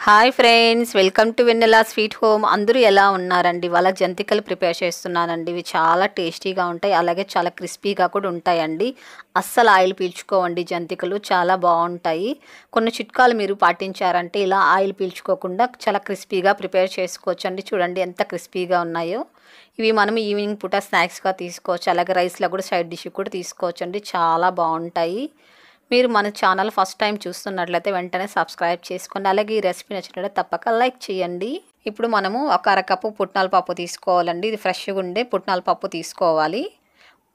Hi friends, welcome to Vennela sweet home. అందరూ ఎలా ఉన్నారండి? వాళ్ళ జంతికలు ప్రిపేర్ చేస్తున్నానండి. ఇవి చాలా టేస్టీగా ఉంటాయి, అలాగే చాలా క్రిస్పీగా కూడా ఉంటాయండి. అస్సలు ఆయిల్ పీల్చుకోవండి జంతికలు, చాలా బాగుంటాయి. కొన్ని చిట్కాలు మీరు పాటించారంటే ఇలా ఆయిల్ పీల్చుకోకుండా చాలా క్రిస్పీగా ప్రిపేర్ చేసుకోవచ్చండి. చూడండి ఎంత క్రిస్పీగా ఉన్నాయో. ఇవి మనం ఈవినింగ్ పూట స్నాక్స్గా తీసుకోవచ్చు, అలాగే రైస్లో కూడా సైడ్ డిష్ కూడా తీసుకోవచ్చండి. చాలా బాగుంటాయి. మీరు మన ఛానల్ ఫస్ట్ టైం చూస్తున్నట్లయితే వెంటనే సబ్స్క్రైబ్ చేసుకోండి, అలాగే ఈ రెసిపీ నచ్చినట్లయితే తప్పక లైక్ చేయండి. ఇప్పుడు మనము ఒక అరకప్పు పుట్నాల పప్పు తీసుకోవాలండి. ఇది ఫ్రెష్గా ఉండే పుట్నాల పప్పు తీసుకోవాలి.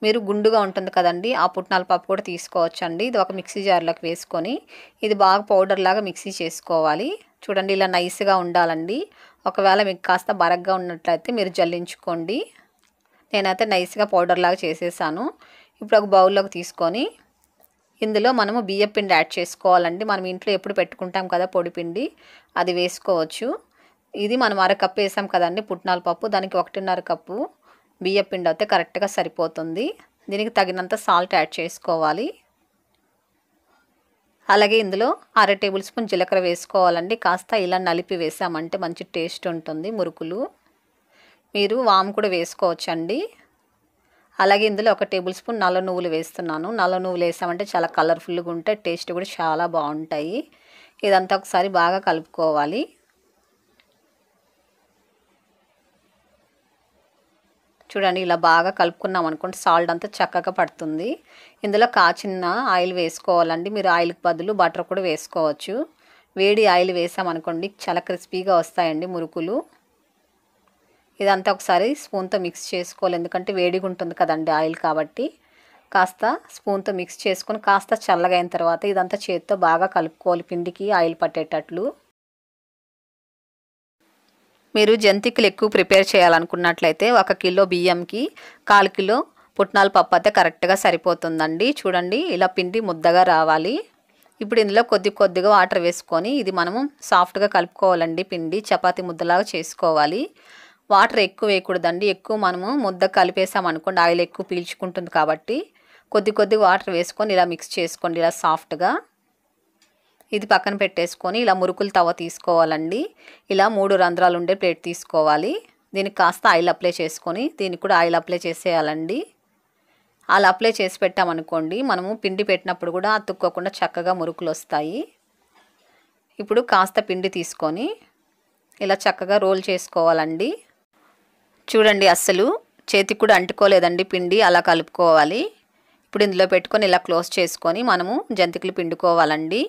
మీరు గుండుగా ఉంటుంది కదండి, ఆ పుట్నాల పప్పు కూడా తీసుకోవచ్చండి. ఇది ఒక మిక్సీ జార్లోకి వేసుకొని ఇది బాగా పౌడర్ లాగా మిక్సీ చేసుకోవాలి. చూడండి ఇలా నైస్గా ఉండాలండి. ఒకవేళ మీకు కాస్త బరగ్గా ఉన్నట్లయితే మీరు జల్లించుకోండి. నేనైతే నైస్గా పౌడర్ లాగా చేసేసాను. ఇప్పుడు ఒక బౌల్లోకి తీసుకొని ఇందులో మనము బియ్యం పిండి యాడ్ చేసుకోవాలండి. మనం ఇంట్లో ఎప్పుడు పెట్టుకుంటాం కదా పొడి పిండి, అది వేసుకోవచ్చు. ఇది మనం అరకప్పు వేసాం కదండి పుట్నాల పప్పు, దానికి 1.5 కప్పు బియ్యం పిండి అయితే కరెక్ట్గా సరిపోతుంది. దీనికి తగినంత సాల్ట్ యాడ్ చేసుకోవాలి. అలాగే ఇందులో 1/2 టేబుల్ స్పూన్ జీలకర్ర వేసుకోవాలండి. కాస్త ఇలా నలిపి వేసామంటే మంచి టేస్ట్ ఉంటుంది మురుకులు. మీరు వాము కూడా వేసుకోవచ్చండి. అలాగే ఇందులో 1 టేబుల్ స్పూన్ నల్ల నువ్వులు వేస్తున్నాను. నల్ల నువ్వులు వేసామంటే చాలా కలర్ఫుల్గా ఉంటాయి, టేస్ట్ కూడా చాలా బాగుంటాయి. ఇదంతా ఒకసారి బాగా కలుపుకోవాలి. చూడండి ఇలా బాగా కలుపుకున్నాం అనుకోండి, సాల్ట్ అంతా చక్కగా పడుతుంది. ఇందులో కాచిన ఆయిల్ వేసుకోవాలండి. మీరు ఆయిల్కి బదులు బటర్ కూడా వేసుకోవచ్చు. వేడి ఆయిల్ వేసామనుకోండి చాలా క్రిస్పీగా వస్తాయండి మురుకులు. ఇదంతా ఒకసారి స్పూన్తో మిక్స్ చేసుకోవాలి, ఎందుకంటే వేడిగా ఉంటుంది కదండి ఆయిల్ కాబట్టి. కాస్త స్పూన్తో మిక్స్ చేసుకొని కాస్త చల్లగా అయిన తర్వాత ఇదంతా చేతితో బాగా కలుపుకోవాలి, పిండికి ఆయిల్ పట్టేటట్లు. మీరు జంతికలు ఎక్కువ ప్రిపేర్ చేయాలనుకున్నట్లయితే 1 కిలో బియ్యంకి 1/4 కిలో పుట్నాల పప్పు అయితే కరెక్ట్గా సరిపోతుందండి. చూడండి ఇలా పిండి ముద్దగా రావాలి. ఇప్పుడు ఇందులో కొద్దిగా వాటర్ వేసుకొని ఇది మనము సాఫ్ట్గా కలుపుకోవాలండి. పిండి చపాతీ ముద్దలాగా చేసుకోవాలి. వాటర్ ఎక్కువ వేయకూడదండి. ఎక్కువ మనము ముద్ద కలిపేసామనుకోండి ఆయిల్ ఎక్కువ పీల్చుకుంటుంది కాబట్టి కొద్ది వాటర్ వేసుకొని ఇలా మిక్స్ చేసుకోండి ఇలా సాఫ్ట్గా. ఇది పక్కన పెట్టేసుకొని ఇలా మురుకులు తవ్వ తీసుకోవాలండి. ఇలా 3 రంధ్రాలు ఉండే ప్లేట్ తీసుకోవాలి. దీనికి కాస్త ఆయిల్ అప్లై చేసుకొని దీనికి కూడా ఆయిల్ అప్లై చేసేయాలండి. అలా అప్లై చేసి పెట్టామనుకోండి మనము పిండి పెట్టినప్పుడు కూడా అతుక్కోకుండా చక్కగా మురుకులు వస్తాయి. ఇప్పుడు కాస్త పిండి తీసుకొని ఇలా చక్కగా రోల్ చేసుకోవాలండి. చూడండి అస్సలు చేతికి కూడా అంటుకోలేదండి పిండి, అలా కలుపుకోవాలి. ఇప్పుడు ఇందులో పెట్టుకొని ఇలా క్లోజ్ చేసుకొని మనము జంతికలు పిండుకోవాలండి.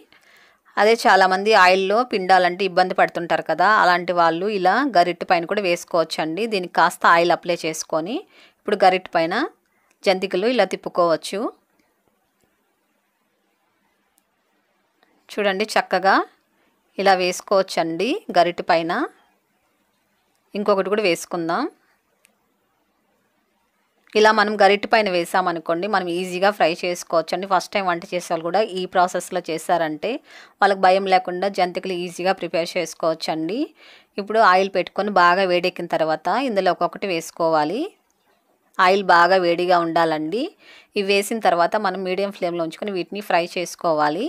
అదే చాలామంది ఆయిల్లో పిండాలంటే ఇబ్బంది పడుతుంటారు కదా, అలాంటి వాళ్ళు ఇలా గరిటె పైన కూడా వేసుకోవచ్చండి. దీనికి కాస్త ఆయిల్ అప్లై చేసుకొని ఇప్పుడు గరిటె పైన జంతికలు ఇలా తిప్పుకోవచ్చు. చూడండి చక్కగా ఇలా వేసుకోవచ్చండి గరిటె పైన. ఇంకొకటి కూడా వేసుకుందాం. ఇలా మనం గరిటె పైన వేసామనుకోండి మనం ఈజీగా ఫ్రై చేసుకోవచ్చండి. ఫస్ట్ టైం వంట చేసేవాళ్ళు కూడా ఈ ప్రాసెస్లో చేశారంటే వాళ్ళకి భయం లేకుండా జంతికలు ఈజీగా ప్రిపేర్ చేసుకోవచ్చండి. ఇప్పుడు ఆయిల్ పెట్టుకొని బాగా వేడెక్కిన తర్వాత ఇందులో ఒక్కొక్కటి వేసుకోవాలి. ఆయిల్ బాగా వేడిగా ఉండాలండి. ఇవి వేసిన తర్వాత మనం మీడియం ఫ్లేమ్లో ఉంచుకొని వీటిని ఫ్రై చేసుకోవాలి.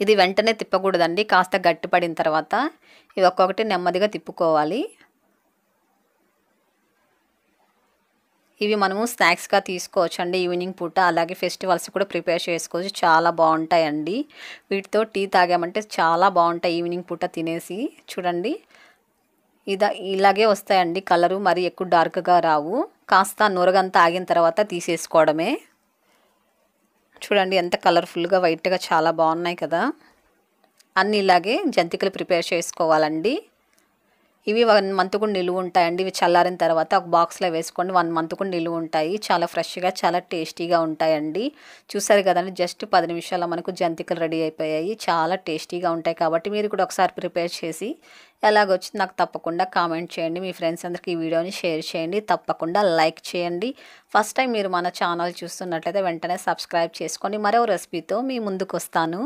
ఇది వెంటనే తిప్పకూడదండి, కాస్త గట్టిపడిన తర్వాత ఇవి ఒక్కొక్కటి నెమ్మదిగా తిప్పుకోవాలి. ఇవి మనము స్నాక్స్గా తీసుకోవచ్చు అండి ఈవినింగ్ పూట, అలాగే ఫెస్టివల్స్ కూడా ప్రిపేర్ చేసుకోవచ్చు. చాలా బాగుంటాయండి. వీటితో టీ తాగామంటే చాలా బాగుంటాయి ఈవినింగ్ పూట తినేసి. చూడండి ఇలాగే వస్తాయండి కలరు, మరి ఎక్కువ డార్క్గా రావు. కాస్త నూరగంతా ఆగిన తర్వాత తీసేసుకోవడమే. చూడండి ఎంత కలర్ఫుల్గా వైట్గా చాలా బాగున్నాయి కదా. అన్నీ ఇలాగే జంతికలు ప్రిపేర్ చేసుకోవాలండి. ఇవి 1 మంత్ కూడా నిలువ ఉంటాయండి. ఇవి చల్లారిన తర్వాత ఒక బాక్స్లో వేసుకోండి, 1 మంత్ కూడా నిలువ ఉంటాయి. చాలా ఫ్రెష్గా చాలా టేస్టీగా ఉంటాయండి. చూసారు కదండి, జస్ట్ 10 నిమిషాల్లో మనకు జంతికలు రెడీ అయిపోయాయి. చాలా టేస్టీగా ఉంటాయి కాబట్టి మీరు కూడా ఒకసారి ప్రిపేర్ చేసి ఎలాగొచ్చింది నాకు తప్పకుండా కామెంట్ చేయండి. మీ ఫ్రెండ్స్ అందరికీ ఈ వీడియోని షేర్ చేయండి, తప్పకుండా లైక్ చేయండి. ఫస్ట్ టైం మీరు మన ఛానల్ చూస్తున్నట్లయితే వెంటనే సబ్స్క్రైబ్ చేసుకోండి. మరో రెసిపీతో మీ ముందుకు వస్తాను.